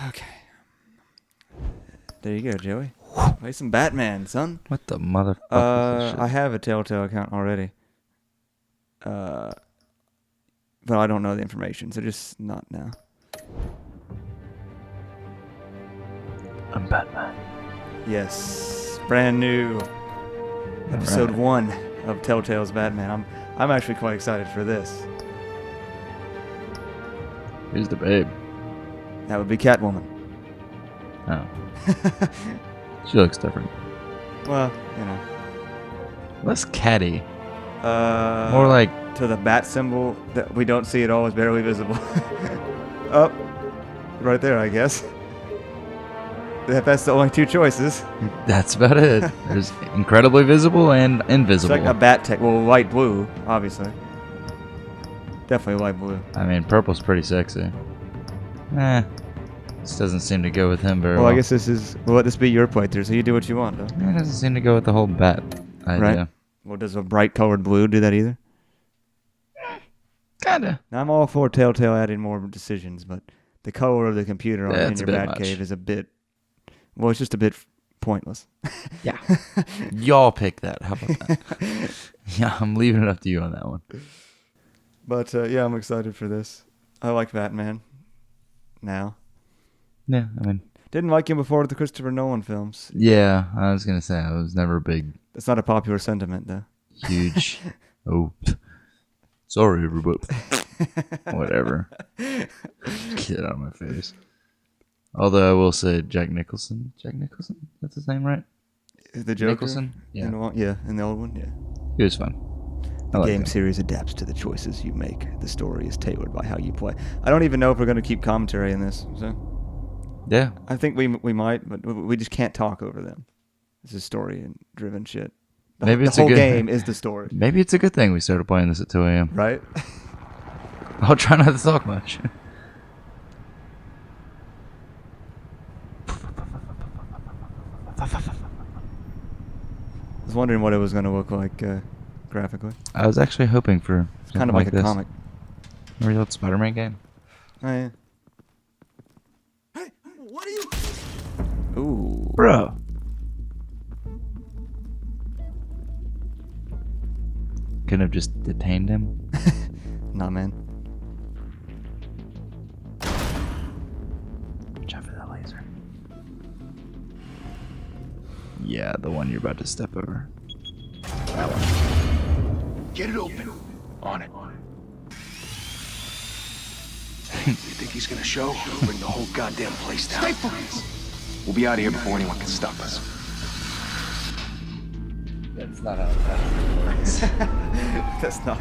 Okay. There you go, Joey. Play some Batman, son. What the motherfucker? I have a Telltale account already. But I don't know the information, so just not now. I'm Batman. Yes, brand new episode 1 of Telltale's Batman. I'm actually quite excited for this. Who's the babe? That would be Catwoman. Oh. She looks different. Well, you know. Less catty. More like to the bat symbol that we don't see at all is barely visible. Oh, right there, I guess. That's the only two choices. That's about it. There's incredibly visible and invisible. It's like a bat tech. Well, light blue, obviously. Definitely light blue. I mean, purple's pretty sexy. This doesn't seem to go with him very well. Well, I guess we'll let this be your playthrough, so you do what you want, though. It doesn't seem to go with the whole bat idea. Right? Well, does a bright colored blue do that either? Kinda. Now, I'm all for Telltale adding more decisions, but the color of the computer in your Batcave is a bit... Well, it's just a bit pointless. Yeah. Y'all pick that. How about that? Yeah, I'm leaving it up to you on that one. But, yeah, I'm excited for this. I like Batman now. Yeah, I mean... Didn't like him before the Christopher Nolan films. Yeah, I was going to say, I was never a big... That's not a popular sentiment, though. Huge... Oh. Sorry, everybody. Whatever. Get out of my face. Although I will say Jack Nicholson. Jack Nicholson? That's his name, right? The Joker? Nicholson? Yeah. In the old one, yeah. He was fun. The game series adapts to the choices you make. The story is tailored by how you play. I don't even know if we're going to keep commentary in this. So yeah. I think we might, but we just can't talk over them. This is story and driven shit. The whole game is the story. Maybe it's a good thing we started playing this at 2 a.m. Right? I'll try not to talk much. I was wondering what it was going to look like graphically. I was actually hoping for kind of like a this. comic. Remember the old Spider-Man game? Oh, yeah. Hey, what are you... Ooh. Bro. Couldn't have just detained him? Nah, man. Watch out for that laser. Yeah, the one you're about to step over. That one. Get it open. On it. Hey, you think he's gonna show? Bring the whole goddamn place down. Stay focused. We'll be out of here before anyone can stop us. That's not how that works. That's not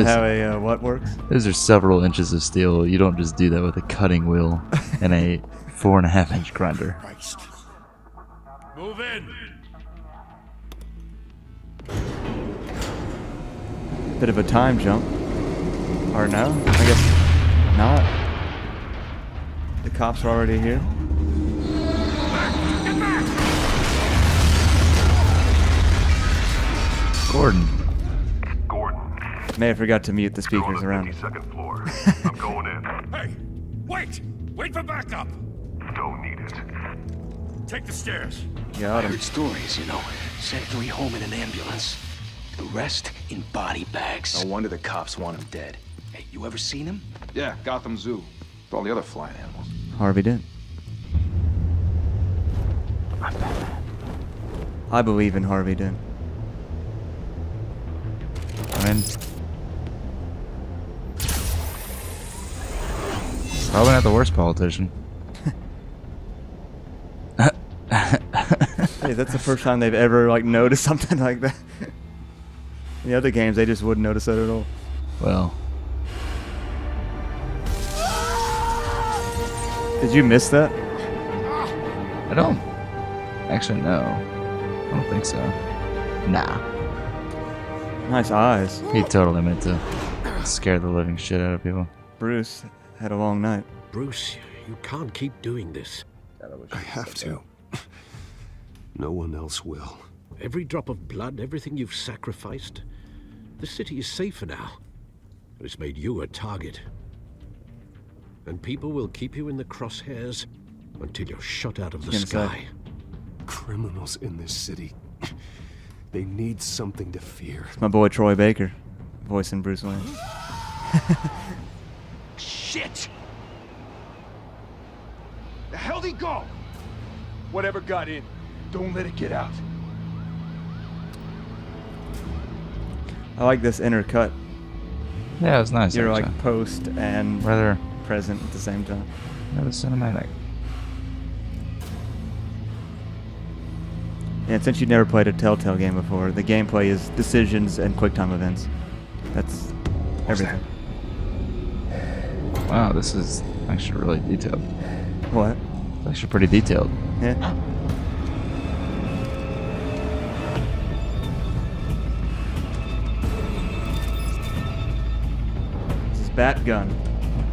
how a what works? Those are several inches of steel. You don't just do that with a cutting wheel and a 4.5-inch grinder. Christ. Move in. Bit of a time jump. Or no? I guess not. The cops are already here. Gordon. May have forgot to mute the speakers around. 52nd floor. I'm going in. Hey, wait! Wait for backup! Don't need it. Take the stairs. Got him. Heard stories, you know. Sent 3 home in an ambulance. The rest in body bags. No wonder the cops want him dead. Hey, you ever seen him? Yeah, Gotham Zoo. With all the other flying animals. Harvey did. I believe in Harvey Dent. I mean, probably not the worst politician. Hey, that's the first time they've ever noticed something like that. In the other games, they just wouldn't notice that at all. Well, Did you miss that? I don't. Actually, no. I don't think so. Nah. Nice eyes. He totally meant to scare the living shit out of people. Bruce had a long night. Bruce, you can't keep doing this. I have to. No one else will. Every drop of blood, everything you've sacrificed. The city is safer now. It's made you a target. and people will keep you in the crosshairs until you're shot out of the Gonna say. sky. Criminals in this city. They need something to fear. It's my boy Troy Baker, voicing Bruce Wayne. Shit! The hell'd he go? Whatever got in, don't let it get out. I like this inner cut. Yeah, it was nice. You're actually. like post and rather present at the same time. cinematic. And since you've never played a Telltale game before, the gameplay is decisions and quick time events. That's everything. Wow, this is actually really detailed. What? It's actually pretty detailed. Yeah. This is Bat Gun.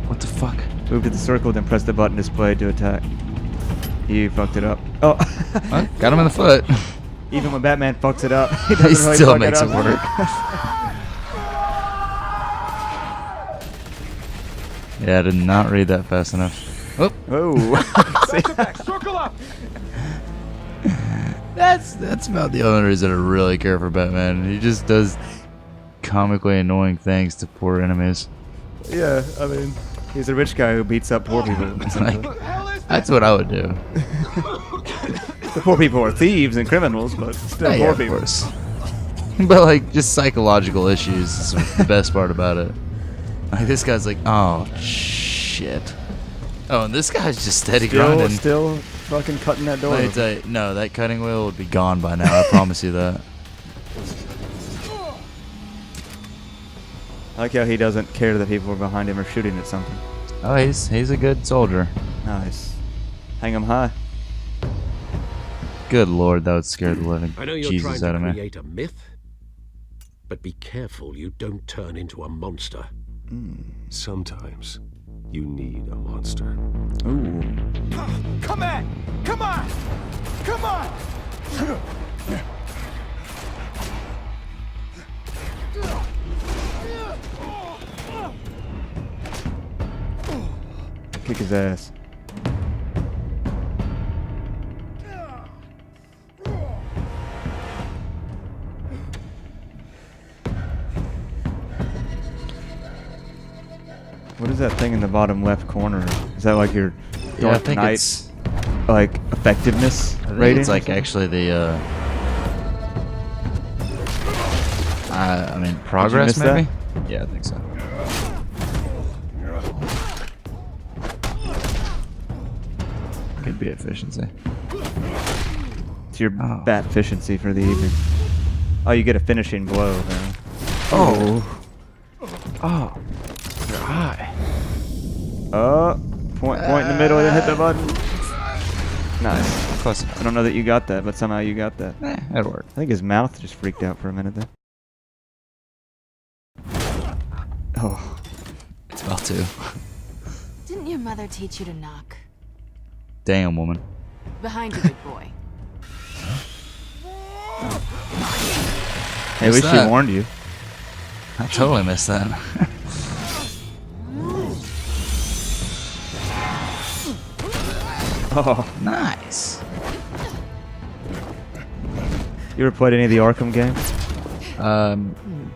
What the fuck? Move to the circle, then press the button displayed to attack. You fucked it up. Oh. Oh, got him in the foot. Even when Batman fucks it up, he He doesn't really still fuck makes it it up. work. Yeah, I did not read that fast enough. Oh, Oh. Circle up! that's about the only reason I really care for Batman. He just does comically annoying things to poor enemies. Yeah, I mean, he's a rich guy who beats up poor people. Like, that's what I would do. The poor people are thieves and criminals, but still Yeah, poor of people. course. But like, just psychological issues is the best part about it. Like, this guy's like, oh shit. Oh, and this guy's just steady grinding. Still fucking cutting that door. Let me tell you, no, that cutting wheel would be gone by now. I promise you that. I like how he doesn't care that people are behind him or shooting at something. Oh, he's a good soldier. Nice. Hang him high. Good lord, that would scare the living I know you're Jesus out trying of to me. create a myth, but be careful you don't turn into a monster. Sometimes you need a monster. Ooh. Come on! Come on! Come on! Kick his ass. What is that thing in the bottom left corner? Is that like your Yeah, I Dark think Knight, it's. like effectiveness I think rating? it's like actually the. I mean, progress miss that? maybe. Yeah, I think so. Could be efficiency. It's your Oh. bat efficiency for the evening. Oh, you get a finishing blow. Man. Oh. Oh. Your eye. Point in the middle and then hit the button. Nice. Close enough. I don't know that you got that, but somehow you got that. That'd work. I think his mouth just freaked out for a minute there. Oh. It's about to. Didn't your mother teach you to knock? Damn, woman. Behind you, big boy. Hey, at least she that? warned you. I totally missed that. Oh. Nice. You ever played any of the Arkham games?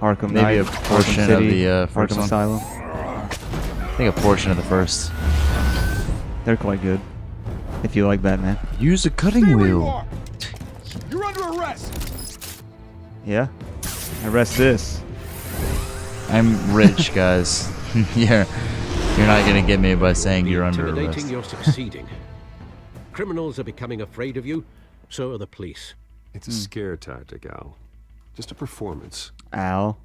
Arkham Maybe Knight, a portion Arkham City, of the first Arkham one. Asylum. I think a portion of the first. They're quite good. If you like Batman. Use a cutting Stay where you wheel. are. You're under arrest. Yeah? Arrest this. I'm rich, guys. You're not gonna get me by saying you're under Intimidating, arrest. you're succeeding. Criminals are becoming afraid of you, so are the police. It's a scare tactic, Al. Just a performance. Al.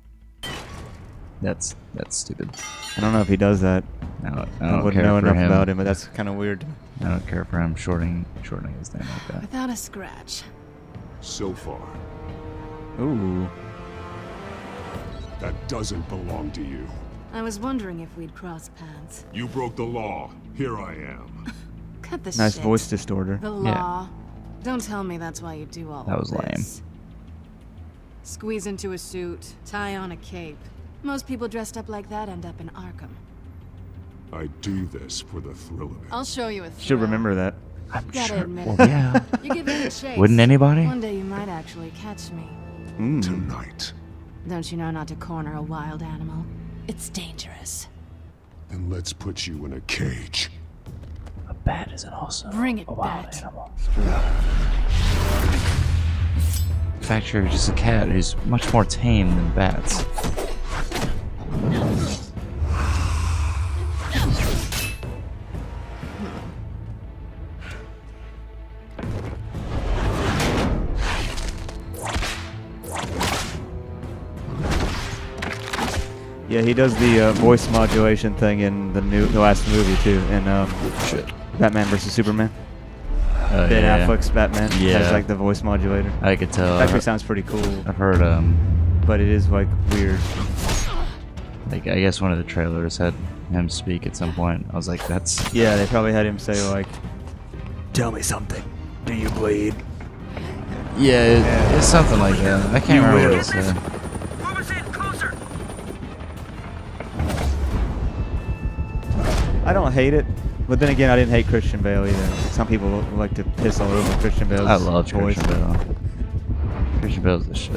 That's stupid. I don't know if he does that. I I don't wouldn't care know for enough him. about him, but that's kind of weird. I don't care for him shortening his name like that. Without a scratch. So far. Ooh. That doesn't belong to you. I was wondering if we'd cross paths. You broke the law. Here I am. Cut the Nice shit. voice distorter. The Yeah. law. Don't tell me that's why you do all That was lame. this. Squeeze into a suit, tie on a cape. Most people dressed up like that end up in Arkham. I do this for the thrill of it. I'll show you a Should thrill. remember that. I'm Gotta sure. admit Well, it. yeah. You give me the chase. Wouldn't anybody? One day you might actually catch me. Tonight. Don't you know not to corner a wild animal? It's dangerous. Then let's put you in a cage. A bat is also Bring it, a wild bat. animal. In fact, you're just a cat who's much more tame than bats. Yeah, he does the voice modulation thing in the last movie too, in Batman vs Superman. Ben Yeah. Affleck's Batman Yeah. has like the voice modulator. I could tell. Actually, sounds pretty cool, I've heard, but it is like weird. like, I guess one of the trailers had him speak at some point. I was like, that's... Yeah, they probably had him say like, "Tell me something. Do you bleed?" Yeah, it's something like that. I can't remember what he said. I don't hate it, but then again, I didn't hate Christian Bale either. Some people like to piss all over Christian Bale's I love voice. Christian Bale. Christian Bale's the shit.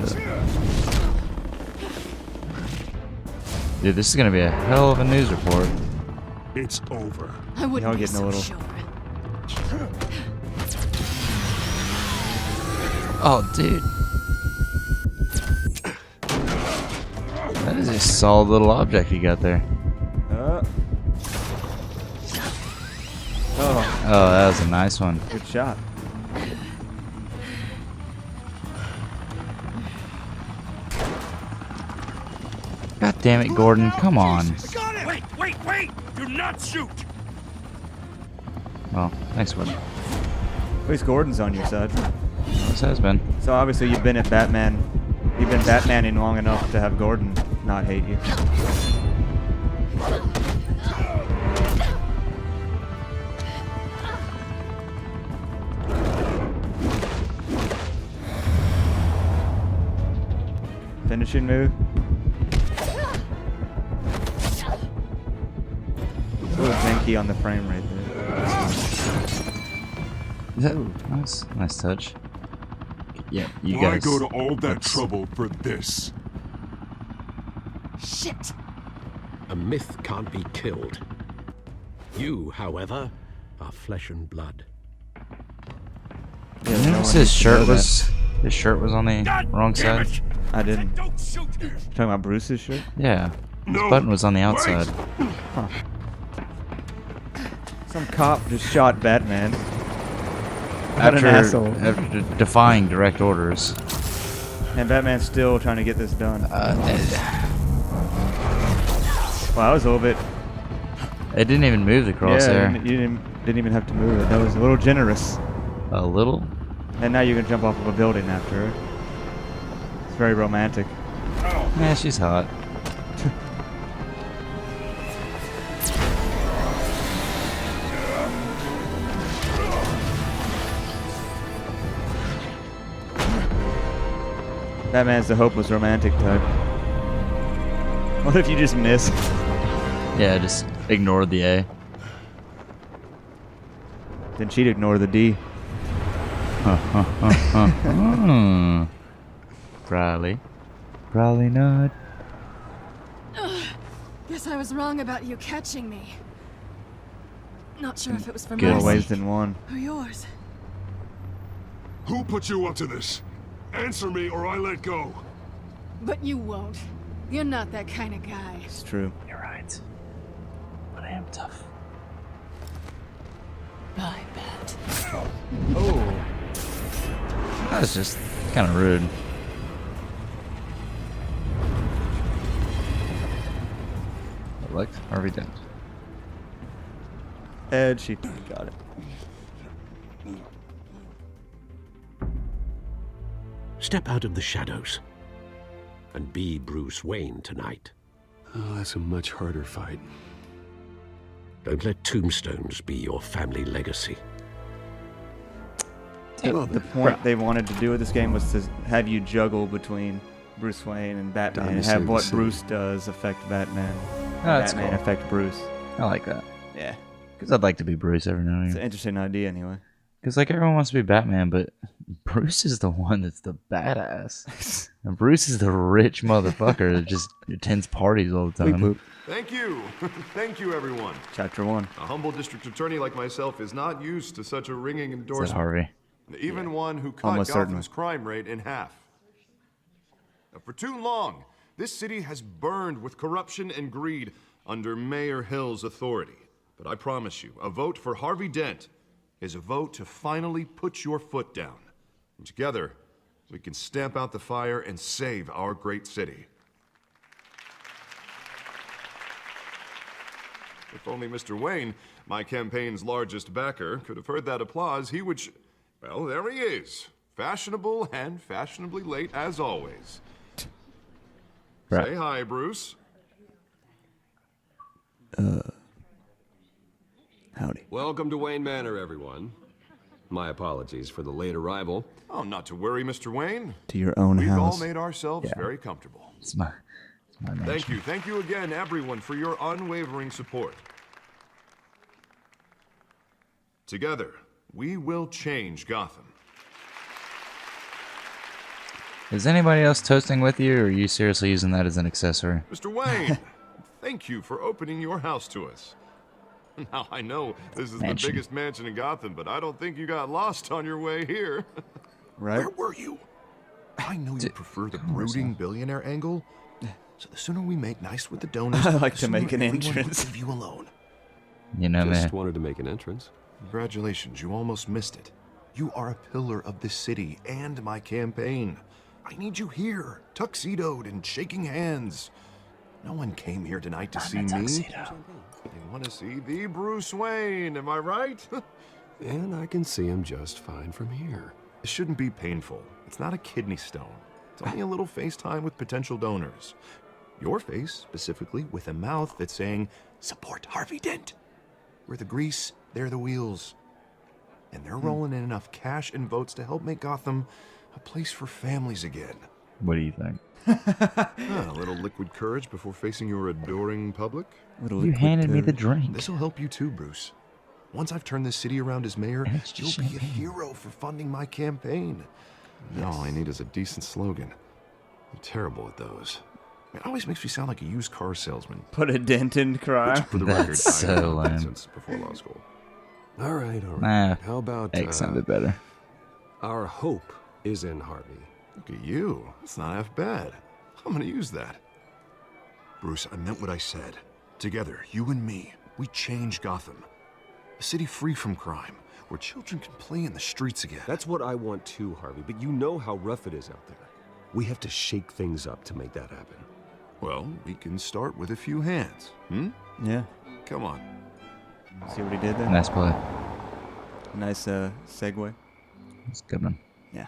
Dude, this is gonna be a hell of a news report. It's over. I wouldn't Y'all be getting a so little- sure. Oh, dude. That is a solid little object you got there. Oh, Oh, that was a nice one. good shot. God damn it, Gordon. Come on. Wait! Do not shoot! Well, thanks, Gordon. At least Gordon's on your side. This has been. So obviously you've been at Batman. You've been Batmaning long enough to have Gordon not hate you. Finishing move. A little janky on the frame right there. Ooh, nice touch. Yeah, you Why guys. go to all that that's- trouble for this? Shit! A myth can't be killed. You, however, are flesh and blood. Yeah, You no notice one his needs to know shirt that. his shirt was on the God wrong damn side. it. I didn't. Don't shoot! Talking about Bruce's shirt? Yeah, No. his button was on the outside. Some cop just shot Batman. What an asshole. After defying direct orders. And Batman's still trying to get this done. Uh, Wow, that was a little bit. it didn't even move the crosshair. Yeah, you didn't even have to move it. That was a little generous. A little. And now you can jump off of a building after it. It's very romantic. Yeah, she's hot. Batman's the hopeless romantic type. What if you just miss? Yeah, just ignored the A. Then she'd ignore the D. Probably. Probably not. Guess I was wrong about you catching me. Not sure if it was for Good More my one. ways sake than one. or yours. Who put you up to this? Answer me or I let go. But you won't. You're not that kind of guy. It's true. You're right. But I am tough. I bet. Oh. That was just kind of rude. Elect Harvey Dent. Ed, she got it. Step out of the shadows and be Bruce Wayne tonight. Oh, that's a much harder fight. Don't let tombstones be your family legacy. The point they wanted to do with this game was to have you juggle between Bruce Wayne and Batman, Time and to have save what the Bruce does affect Batman. That's Batman cool. affect Bruce. I like that. Yeah. Because I'd like to be Bruce every now and It's an again. interesting idea, anyway. Because, like, everyone wants to be Batman, but Bruce is the one that's the badass. And Bruce is the rich motherfucker that just attends parties all the time. Boop. Thank you. Thank you, everyone. Chapter 1. A humble district attorney like myself is not used to such a ringing Is that endorsement. Harvey? Even one who cut Almost Gotham's certainly. crime rate in half. Now, for too long, this city has burned with corruption and greed under Mayor Hill's authority. But I promise you, a vote for Harvey Dent is a vote to finally put your foot down. And together, we can stamp out the fire and save our great city. If only Mr. Wayne, my campaign's largest backer, could have heard that applause, he would... Well, there he is. Fashionable and fashionably late as always. Right. Say hi, Bruce. Howdy. Welcome to Wayne Manor, everyone. My apologies for the late arrival. Oh, not to worry, Mr. Wayne. To your own We've house. all made ourselves Yeah. very comfortable. It's my mansion. Thank you again, everyone, for your unwavering support. Together, we will change Gotham. Is anybody else toasting with you, or are you seriously using that as an accessory? Mr. Wayne, thank you for opening your house to us. Now, I know this is Mansion. the biggest mansion in Gotham, but I don't think you got lost on your way here. Right? Where were you? I know you prefer the brooding billionaire angle, so the sooner we make nice with the donors, I like the to make sooner an everyone will entrance. leave you alone. You know, Just man. wanted to make an entrance. Congratulations, you almost missed it. You are a pillar of this city and my campaign. I need you here, tuxedoed and shaking hands. No one came here tonight to see me. They want to see the Bruce Wayne, am I right? And I can see him just fine from here. It shouldn't be painful. It's not a kidney stone. It's only a little FaceTime with potential donors. Your face, specifically, with a mouth that's saying, support Harvey Dent. We're the grease, they're the wheels. And they're rolling in enough cash and votes to help make Gotham a place for families again. What do you think? A little liquid courage before facing your adoring public. Little You liquid handed me the courage. drink. This'll help you too, Bruce. Once I've turned this city around as mayor, And it's you'll just be a champagne. hero for funding my campaign. And all I need is a decent slogan. I'm terrible at those. It always makes me sound like a used car salesman. Put a dent in crime. For the That's record, so I have lame. since before law school. All right. Nah, How about egg sounded better. our hope is in Harvey? Look at you. It's not half bad. I'm gonna use that. Bruce, I meant what I said. Together, you and me, we change Gotham. A city free from crime, where children can play in the streets again. That's what I want too, Harvey, but you know how rough it is out there. We have to shake things up to make that happen. Well, we can start with a few hands, Yeah. Come on. See what he did there? Nice play. Nice segue. That's a good one. Yeah.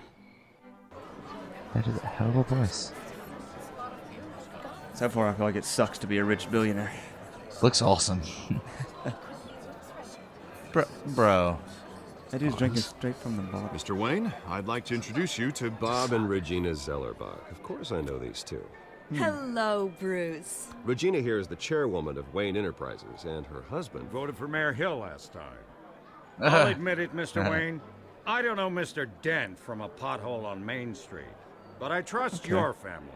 That is a hell of a place. So far, I feel like it sucks to be a rich billionaire. Looks awesome. Bro. That dude's drinking straight from the bottle. Mr. Wayne, I'd like to introduce you to Bob and Regina Zellerbach. Of course I know these two. Hello, Bruce. Regina here is the chairwoman of Wayne Enterprises, and her husband... Voted for Mayor Hill last time. I'll admit it, Mr. Wayne. I don't know Mr. Dent from a pothole on Main Street, but I trust your family.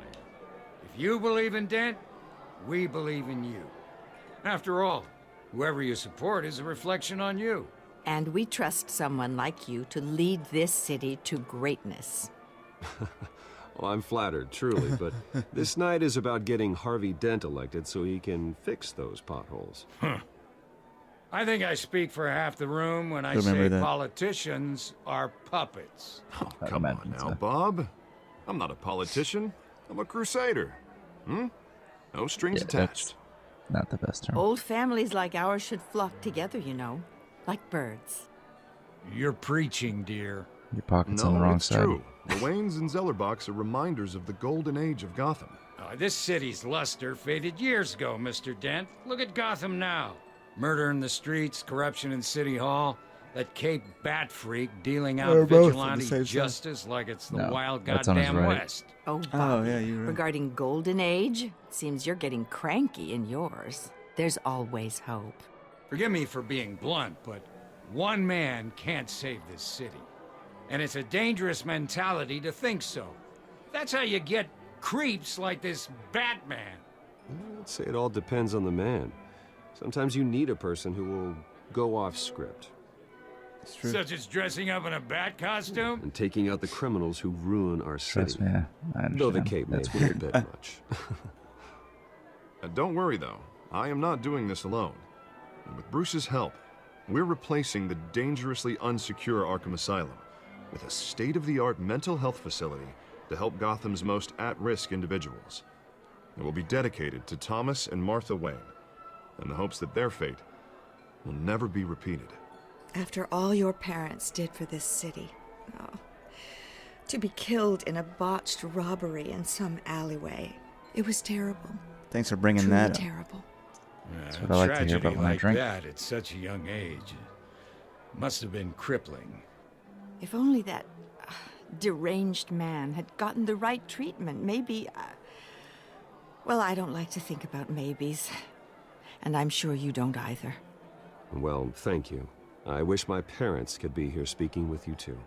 If you believe in Dent, we believe in you. After all, whoever you support is a reflection on you. And we trust someone like you to lead this city to greatness. Well, I'm flattered, truly, but this night is about getting Harvey Dent elected so he can fix those potholes. I think I speak for half the room when I Remember say that. politicians are puppets. Oh, come on now, Bob. I'm not a politician. I'm a crusader. No strings Yeah, attached. Not the best term. Old families like ours should flock together, you know, like birds. You're preaching, dear. Your pocket's No, on the wrong it's side. true. The Waynes and Zellerbachs are reminders of the golden age of Gotham. This city's luster faded years ago, Mr. Dent. Look at Gotham now. Murder in the streets, corruption in City Hall, that Cape Bat freak dealing out They're both on the vigilante same side. justice like it's the No, wild that's on his goddamn right. West. Oh, Oh, Bobby, yeah, you're right. regarding Golden Age, seems you're getting cranky in yours. There's always hope. Forgive me for being blunt, but one man can't save this city. And it's a dangerous mentality to think so. That's how you get creeps like this Batman. I'd say it all depends on the man. Sometimes you need a person who will go off script. It's true. Such as dressing up in a bat costume? And taking out the criminals who ruin our city. Trust me, I understand. Though the cape may That's be a bit much. Don't worry, though. I am not doing this alone. And with Bruce's help, we're replacing the dangerously unsecure Arkham Asylum with a state-of-the-art mental health facility to help Gotham's most at-risk individuals. It will be dedicated to Thomas and Martha Wayne, in the hopes that their fate will never be repeated. After all your parents did for this city, to be killed in a botched robbery in some alleyway, it was terrible. Thanks for bringing Truly that up. terrible. That's what I like to hear about when I like drink. that at such a young age must have been crippling. If only that deranged man had gotten the right treatment, maybe... well, I don't like to think about maybes. And I'm sure you don't either. Well, thank you. I wish my parents could be here speaking with you too.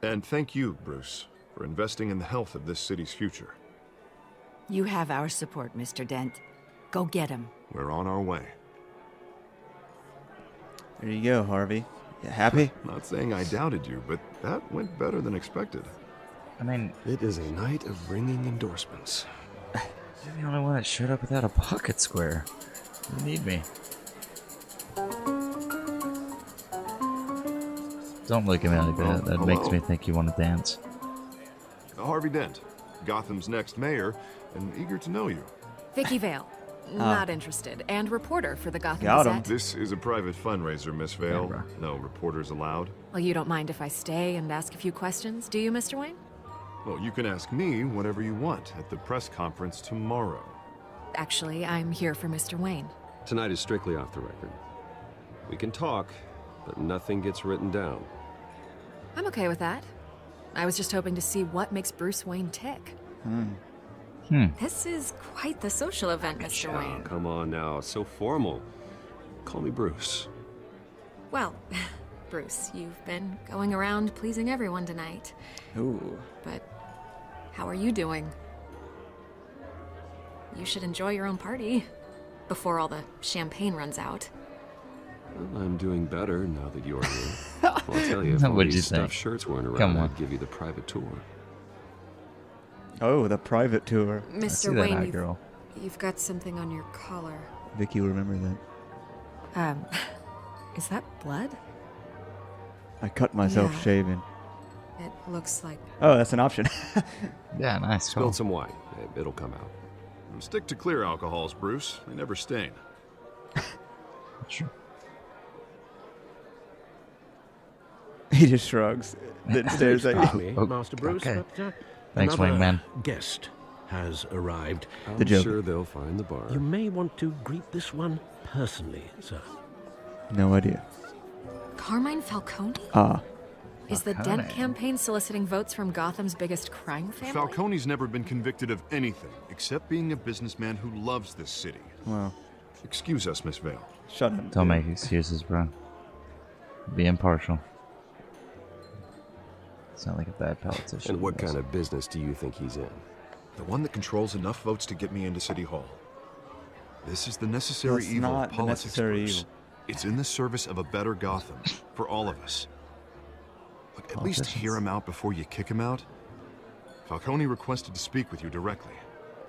And thank you, Bruce, for investing in the health of this city's future. You have our support, Mr. Dent. Go get him. We're on our way. There you go, Harvey. You happy? Not saying I doubted you, but that went better than expected. I mean, It is a night of ringing endorsements. you're the only one that showed up without a pocket square. You need me. Don't look at me like that. That makes hello. me think you want to dance. Harvey Dent, Gotham's next mayor, and eager to know you. Vicky Vale. Not interested. And reporter for the Gotham Got 'em. Gazette. This is a private fundraiser, Miss Vale. Yeah, bro. No reporters allowed. Well, you don't mind if I stay and ask a few questions, do you, Mr. Wayne? Well, you can ask me whatever you want at the press conference tomorrow. Actually, I'm here for Mr. Wayne. Tonight is strictly off the record. We can talk, but nothing gets written down. I'm okay with that. I was just hoping to see what makes Bruce Wayne tick. This is quite the social event, Mr. Oh, Wayne. come on now, so formal. Call me Bruce. Well, Bruce, you've been going around pleasing everyone tonight. Ooh. But how are you doing? You should enjoy your own party before all the champagne runs out. Well, I'm doing better now that you're here. I'll tell you, if all What'd you these think? stuffed shirts weren't around, Come on. I'd give you the private tour. Oh, the private tour. I see Mr. that Wayne, eye, girl. you've got something on your collar. Vicky will remember that. Is that blood? I cut myself Yeah. shaving. It looks like... Oh, that's an option. Yeah, nice. Spill Cool. some wine. It'll come out. And stick to clear alcohols, Bruce. They never stain. Sure. He just shrugs, then stares at Excuse you. me, Oh, Master Bruce, okay. but Thanks, another Wingman. guest has arrived. I'm Joker. sure they'll find the bar. You may want to greet this one personally, sir. No idea. Carmine Falcone? Ah. Is the Falcone. Dent campaign soliciting votes from Gotham's biggest crime family? Falcone's never been convicted of anything except being a businessman who loves this city. Well, Excuse us, Miss Vale. shut up. Don't make excuses, bro. Be impartial. Sound like a bad politician. And what kind of business do you think he's in? The one that controls enough votes to get me into City Hall. This is the necessary That's evil not of the politics, necessary Bruce. evil. It's in the service of a better Gotham, for all of us. Look, at least Politicians. hear him out before you kick him out. Falcone requested to speak with you directly.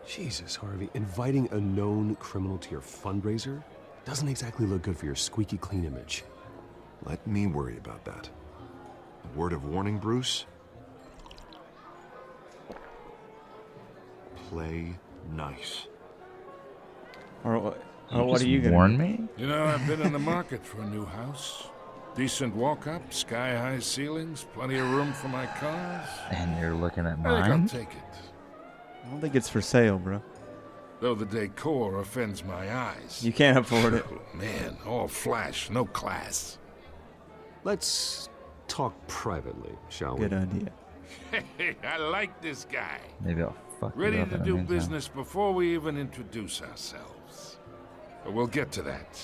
Jesus, Harvey, inviting a known criminal to your fundraiser doesn't exactly look good for your squeaky clean image. Let me worry about that. A word of warning, Bruce. Play nice. Or what Just are you gonna warn do? me? You know, I've been in the market for a new house. Decent walk-up, sky-high ceilings, plenty of room for my cars. And you're looking at I think I'll mine? take it. I don't think it's for sale, bro. Though the decor offends my eyes. You can't afford it. Oh, man, all flash, no class. Let's talk privately, shall we? Good idea. Hey, I like this guy. Maybe I'll fuck you Ready up to in the do meantime. business before we even introduce ourselves. But we'll get to that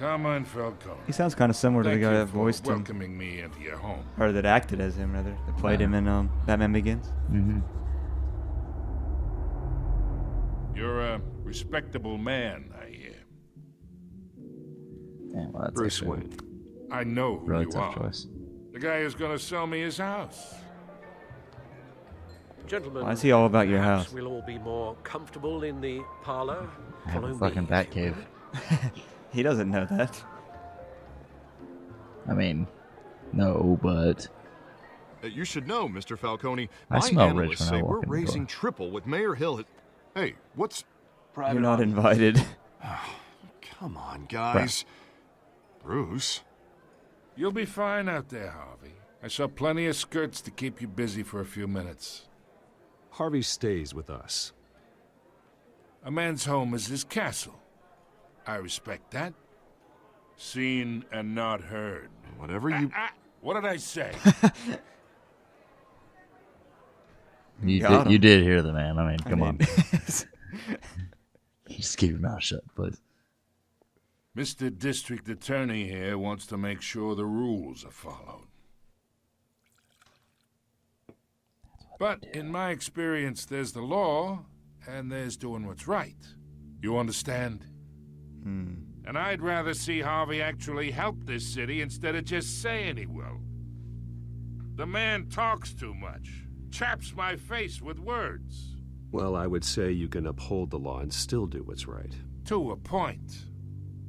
Come on, Falcone. He sounds kind of similar to the Thank guy you that for voiced him. welcoming me into your home. Or that acted as him, rather. That played him in Batman Begins. Mm-hmm. You're a respectable man, I hear. Yeah, well, that's Bruce actually Wayne. I know who really you tough are. choice. The guy who's gonna sell me his house. Gentlemen, Why is he all about your perhaps house? we'll all be more comfortable in the parlor. I have a Follow fucking me, bat if you cave. will. He doesn't know that. I mean, no, but You should know, Mr. Falcone. I My smell rich analysts when I say walk we're in the door. raising triple with Mayor Hill. Hey, what's... You're not invited. Come on, guys. Bruce? You'll be fine out there, Harvey. I saw plenty of skirts to keep you busy for a few minutes. Harvey stays with us. A man's home is his castle. I respect that. Seen and not heard. Whatever you... What did I say? you did hear the man. I mean, come on. Just keep your mouth shut, please. Mr. District Attorney here wants to make sure the rules are followed. But in my experience, there's the law, and there's doing what's right. You understand? And I'd rather see Harvey actually help this city instead of just saying he will. The man talks too much, chaps my face with words. Well, I would say you can uphold the law and still do what's right. To a point.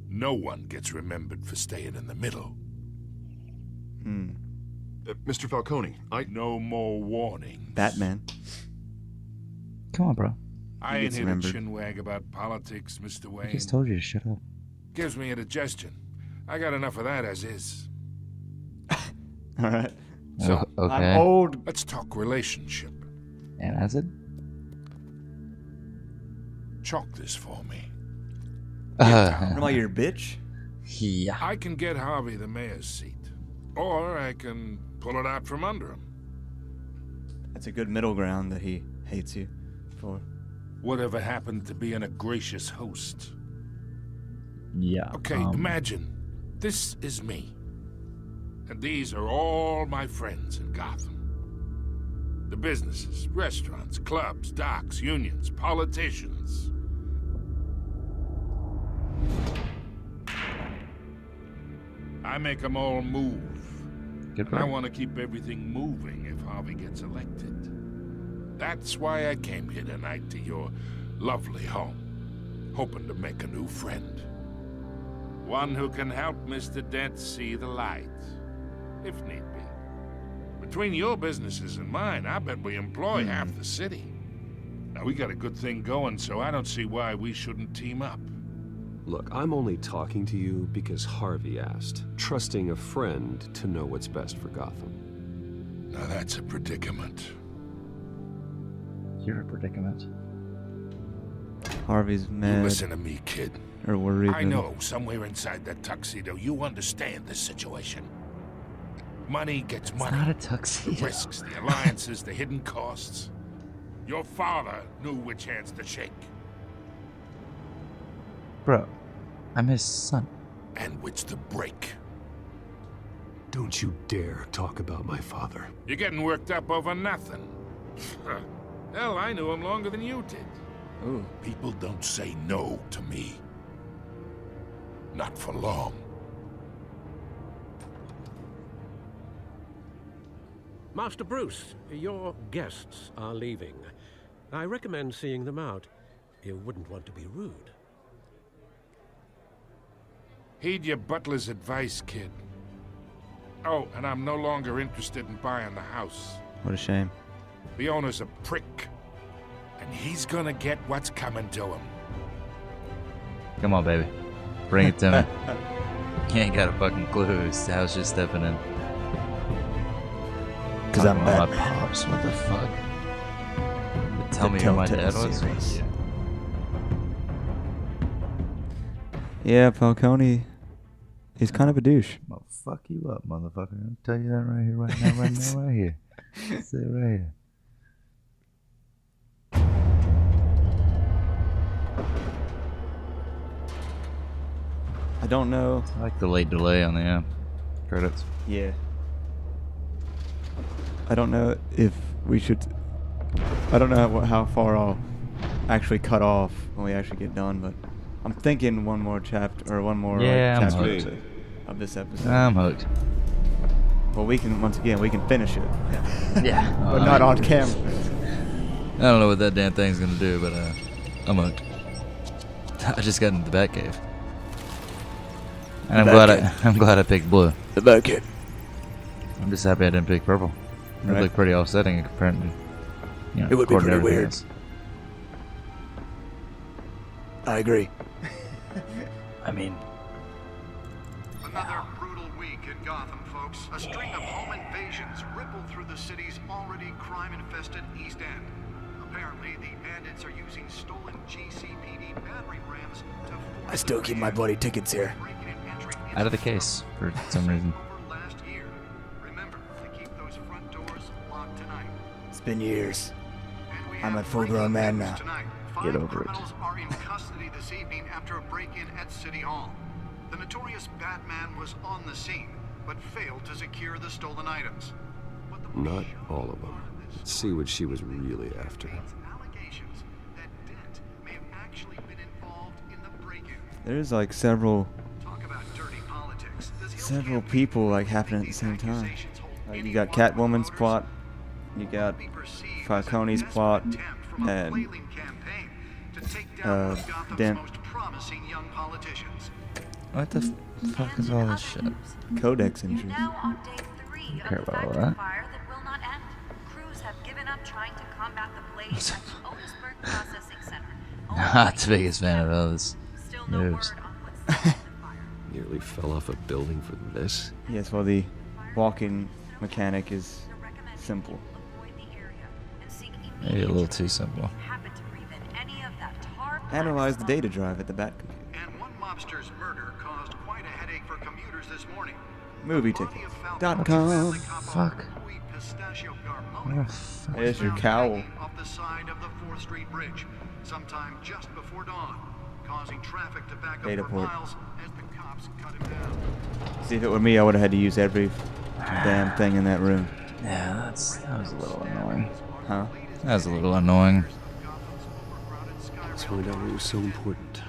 No one gets remembered for staying in the middle. Mr. Falcone, No more warnings. Batman. Come on, bro. I ain't gets here to remembered. chinwag about politics, Mr. I Wayne. just told you to shut up. Gives me indigestion. I got enough of that as is. Alright. So, Okay. I'm old. let's talk relationship. And acid? Chalk this for me. What about your bitch? Yeah. I can get Harvey the mayor's seat. Or I can pull it out from under him. That's a good middle ground that he hates you for. Whatever happened to being a gracious host? Yeah. Okay, imagine. This is me. And these are all my friends in Gotham. The businesses, restaurants, clubs, docks, unions, politicians. I make them all move. Good And I point. want to keep everything moving if Harvey gets elected. That's why I came here tonight to your lovely home, hoping to make a new friend. One who can help Mr. Dent see the light, if need be. Between your businesses and mine, I bet we employ half the city. Now, we got a good thing going, so I don't see why we shouldn't team up. Look, I'm only talking to you because Harvey asked, trusting a friend to know what's best for Gotham. Now, that's a predicament. You're a predicament. Harvey's mad. You listen to me, kid. Or worried. I know, somewhere inside that tuxedo, you understand this situation. Money gets money. Not a tuxedo. The risks, the alliances, the hidden costs. Your father knew which hands to shake. Bro, I'm his son. And which to break. Don't you dare talk about my father. You're getting worked up over nothing. Hell, I knew him longer than you did. Ooh. People don't say no to me. Not for long. Master Bruce, your guests are leaving. I recommend seeing them out. You wouldn't want to be rude. Heed your butler's advice, kid. Oh, and I'm no longer interested in buying the house. What a shame. The owner's a prick. And he's gonna get what's coming to him. Come on, baby. Bring it to me. You ain't got a fucking clue whose house you're stepping in. Because I'm my Batman. pops. What the fuck? Tell The me who my Telltale dad was? series. Yeah. Yeah, Falcone. He's kind of a douche. I'll fuck you up, motherfucker. I'll tell you that right here, right now, right now, right here. Say it right here. I don't know. I like the late delay on the credits. Yeah. I don't know if we should. I don't know how far I'll actually cut off when we actually get done, but I'm thinking one more chapter or one more chapter of this episode. I'm hooked. Well, we can once again we can finish it. Yeah. But not on camera. I don't know what that damn thing's gonna do, but I'm hooked. I just got into the Batcave. And I'm glad I picked blue. The Batcave. I'm just happy I didn't pick purple. It would look pretty offsetting compared to, it would be pretty weird. Else. I agree. I mean, another brutal week in Gotham, folks. A string of home invasions rippled through the city's already crime-infested East End. Apparently, the bandits are using stolen GCPD battering rams to I still keep my bloody tickets here. Out of the case for some reason. Remember to keep those front doors locked tonight. It's been years. I'm a full-grown man now. Get over it. Criminals are in custody this evening after a break-in at City Hall. The notorious Batman was on the scene, but failed to secure the stolen items. Not all of them. Let's see what she was really after. There's like several people like happening at the same time. Like you got Catwoman's plot, you got Falcone's plot, and Dent. What the fuck is all this shit? Codex entries. Don't care about all that. Not the biggest fan of those moves. Nearly fell off a building for this. Yes, well the walking mechanic is simple. Maybe a little too simple. Analyze the data drive at the Batcomputer. And one mobster's murder caused quite a headache for commuters this morning. Movietickets.com. Fuck. There's your cowl. Off the side of the 4th Street Bridge, sometime just before dawn, causing traffic to back up Data for port. miles as the cops cut him down. See, if it were me, I would have had to use every damn thing in that room. Yeah, that was a little annoying. Huh? That was a little annoying. Let's find out what was so important.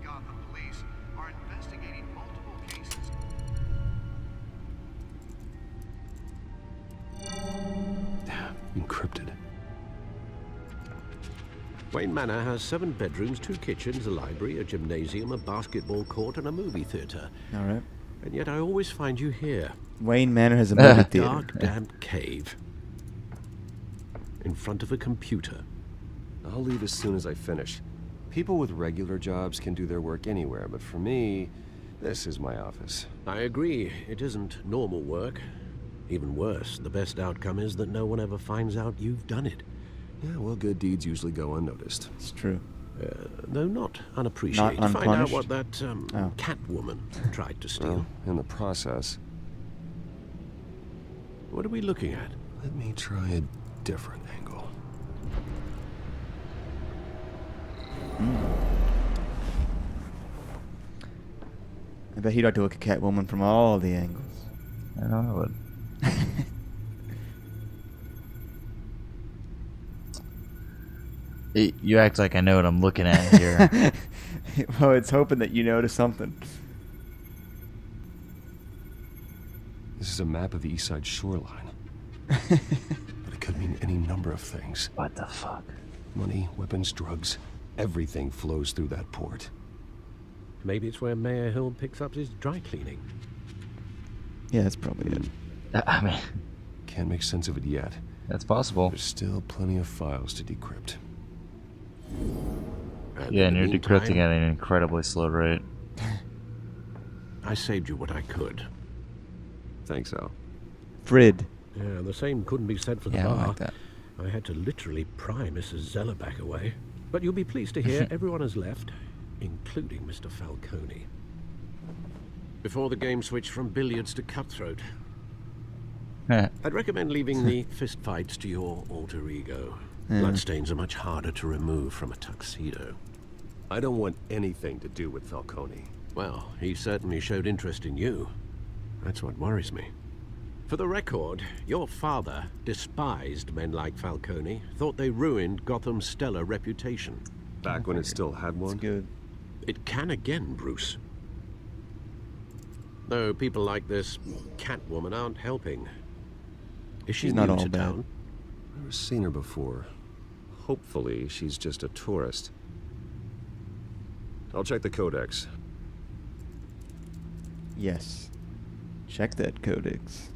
Gotham police are investigating multiple cases. Encrypted. Wayne Manor has 7 bedrooms, 2 kitchens, a library, a gymnasium, a basketball court, and a movie theater. All right. And yet I always find you here. Wayne Manor has a movie theater. Dark, damp cave. In front of a computer. I'll leave as soon as I finish. People with regular jobs can do their work anywhere, but for me, this is my office. I agree. It isn't normal work. Even worse, the best outcome is that no one ever finds out you've done it. Yeah, well, good deeds usually go unnoticed. It's true. Though not unappreciated. Not Find out unpunished? what that Catwoman tried to steal. Well, in the process. What are we looking at? Let me try a different angle. I bet he'd like to look at Catwoman from all the angles. I know I would. You act like I know what I'm looking at here. Well, it's hoping that you notice something. This is a map of the East Side shoreline. But it could mean any number of things. What the fuck? Money, weapons, drugs. Everything flows through that port. Maybe it's where Mayor Hill picks up his dry cleaning. Yeah, that's probably it. I mean, can't make sense of it yet. That's possible. There's still plenty of files to decrypt. Yeah, and you're decrypting at an incredibly slow rate. I saved you what I could. Thanks, Al. Frid. Yeah, the same couldn't be said for the Yeah, I bar. like that. I had to literally pry Mrs. Zeller back away. But you'll be pleased to hear everyone has left, including Mr. Falcone. Before the game switched from billiards to cutthroat. I'd recommend leaving the fistfights to your alter ego. Bloodstains are much harder to remove from a tuxedo. I don't want anything to do with Falcone. Well, he certainly showed interest in you. That's what worries me. For the record, your father despised men like Falcone, thought they ruined Gotham's stellar reputation. Back when it still had one? That's good. It can again, Bruce. Though people like this Catwoman aren't helping. Is she She's new not all to bad. town? I've never seen her before. Hopefully, she's just a tourist. I'll check the codex. Yes. Check that codex.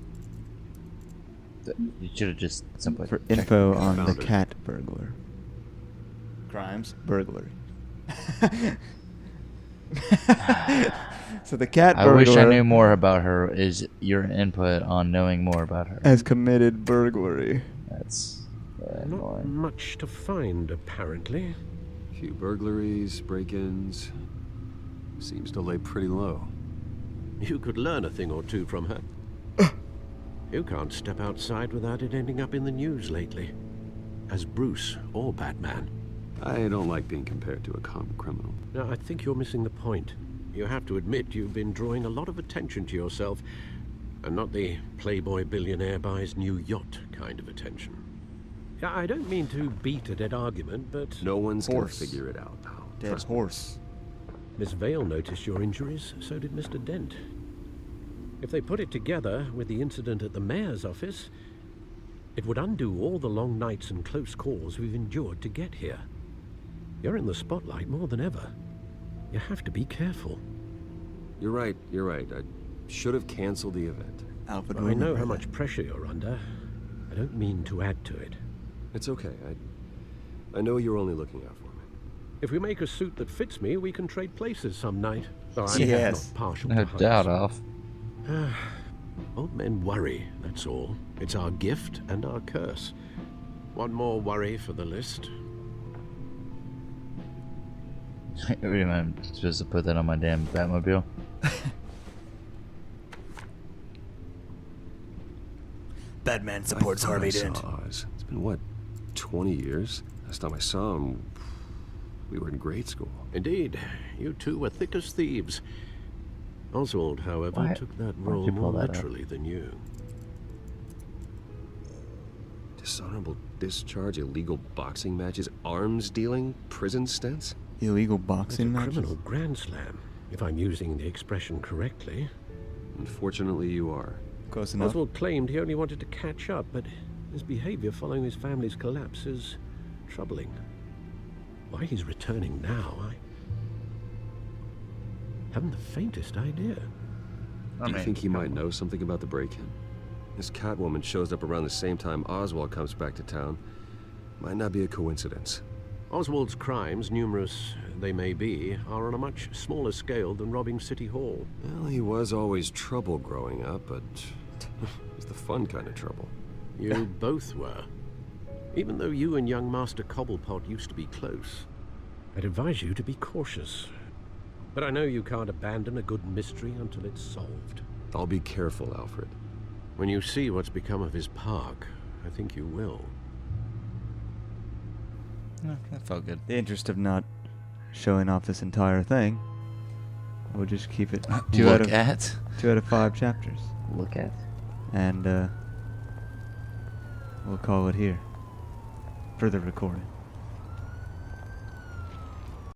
You should have just simply For info on the Found her. cat burglar. Crimes, burglary. So the cat I burglar wish I knew more about her. Is your input on knowing more about her? has committed burglary. That's Not annoying. much to find, apparently. A few burglaries, break-ins. Seems to lay pretty low. You could learn a thing or two from her. You can't step outside without it ending up in the news lately. As Bruce or Batman. I don't like being compared to a common criminal. Now, I think you're missing the point. You have to admit you've been drawing a lot of attention to yourself, and not the playboy billionaire buys new yacht kind of attention. Yeah, I don't mean to beat a dead argument, but... No one's gonna Horse. figure it out, pal. Dead Trust me. horse. Miss Vale noticed your injuries, so did Mr. Dent. If they put it together with the incident at the mayor's office, it would undo all the long nights and close calls we've endured to get here. You're in the spotlight more than ever. You have to be careful. You're right. I should have canceled the event. Alfred, I know how much pressure you're under. I don't mean to add to it. It's okay. I know you're only looking out for me. If we make a suit that fits me, we can trade places some night. Though I'm Yes. not partial No to heights. doubt, Alf. Old men worry, that's all. It's our gift and our curse. One more worry for the list. Every time I'm supposed to put that on my damn Batmobile. Batman I thought I saw Oz. It's been, what, 20 years? Last time I saw him, we were in grade school. Indeed, you two were thick as thieves. Oswald, however, Why- took that why'd role you pull more that up? literally than you. Dishonorable discharge, illegal boxing matches, arms dealing, prison stints? Illegal It's a boxing matches? criminal grand slam, if I'm using the expression correctly. Unfortunately, you are. Close enough. Oswald claimed he only wanted to catch up, but his behavior following his family's collapse is troubling. Why he's returning now, I haven't the faintest idea. Do you think he might know something about the break-in? This Catwoman shows up around the same time Oswald comes back to town. Might not be a coincidence. Oswald's crimes, numerous they may be, are on a much smaller scale than robbing City Hall. Well, he was always trouble growing up, but it was the fun kind of trouble. You both were. Even though you and young Master Cobblepot used to be close. I'd advise you to be cautious. But I know you can't abandon a good mystery until it's solved. I'll be careful, Alfred. When you see what's become of his park, I think you will. Yeah, that felt good. The interest of not showing off this entire thing, we'll just keep it Look 2 out of 5 chapters. Look at. And we'll call it here for the recording.